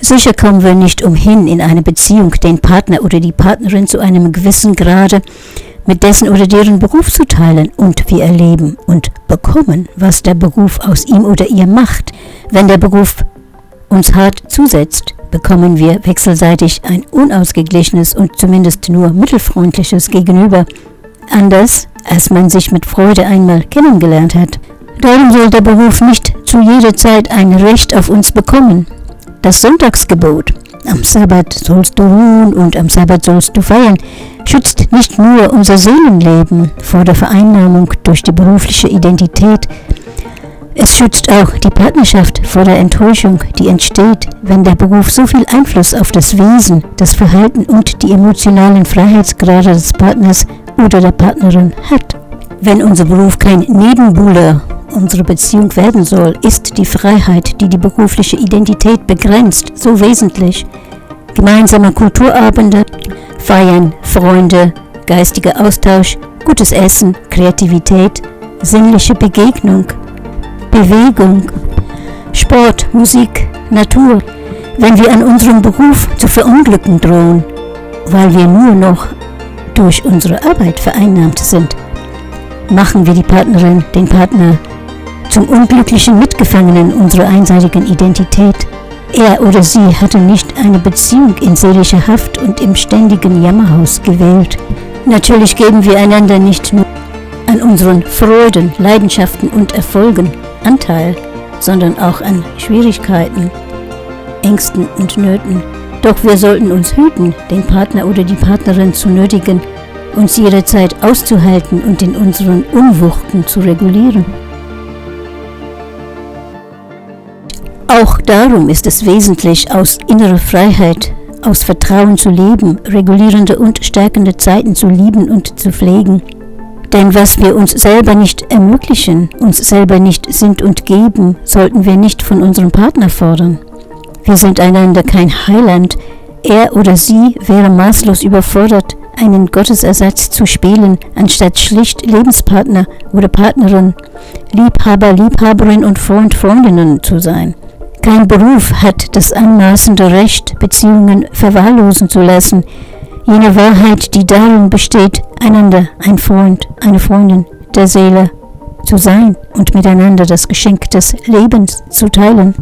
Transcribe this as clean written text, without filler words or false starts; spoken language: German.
Sicher kommen wir nicht umhin, in einer Beziehung den Partner oder die Partnerin zu einem gewissen Grade mit dessen oder deren Beruf zu teilen, und wir erleben und bekommen, was der Beruf aus ihm oder ihr macht. Wenn der Beruf uns hart zusetzt, bekommen wir wechselseitig ein unausgeglichenes und zumindest nur mittelfreundliches Gegenüber, anders als man sich mit Freude einmal kennengelernt hat. Darum soll der Beruf nicht zu jeder Zeit ein Recht auf uns bekommen. Das Sonntagsgebot, am Sabbat sollst du ruhen und am Sabbat sollst du feiern, schützt nicht nur unser Seelenleben vor der Vereinnahmung durch die berufliche Identität, es schützt auch die Partnerschaft vor der Enttäuschung, die entsteht, wenn der Beruf so viel Einfluss auf das Wesen, das Verhalten und die emotionalen Freiheitsgrade des Partners oder der Partnerin hat. Wenn unser Beruf kein Nebenbuhler unserer Beziehung werden soll, ist die Freiheit, die die berufliche Identität begrenzt, so wesentlich. Gemeinsame Kulturabende, Feiern, Freunde, geistiger Austausch, gutes Essen, Kreativität, sinnliche Begegnung, Bewegung, Sport, Musik, Natur. Wenn wir an unserem Beruf zu verunglücken drohen, weil wir nur noch durch unsere Arbeit vereinnahmt sind, machen wir die Partnerin, den Partner zum unglücklichen Mitgefangenen unserer einseitigen Identität. Er oder sie hatte nicht eine Beziehung in seelischer Haft und im ständigen Jammerhaus gewählt. Natürlich geben wir einander nicht nur an unseren Freuden, Leidenschaften und Erfolgen Anteil, sondern auch an Schwierigkeiten, Ängsten und Nöten. Doch wir sollten uns hüten, den Partner oder die Partnerin zu nötigen, uns jederzeit auszuhalten und in unseren Unwuchten zu regulieren. Auch darum ist es wesentlich, aus innerer Freiheit, aus Vertrauen zu leben, regulierende und stärkende Zeiten zu lieben und zu pflegen. Denn was wir uns selber nicht ermöglichen, uns selber nicht sind und geben, sollten wir nicht von unserem Partner fordern. Wir sind einander kein Heiland. Er oder sie wäre maßlos überfordert, einen Gottesersatz zu spielen, anstatt schlicht Lebenspartner oder Partnerin, Liebhaber, Liebhaberin und Freund, Freundinnen zu sein. Kein Beruf hat das anmaßende Recht, Beziehungen verwahrlosen zu lassen. Jene Wahrheit, die darin besteht, einander ein Freund, eine Freundin der Seele zu sein und miteinander das Geschenk des Lebens zu teilen.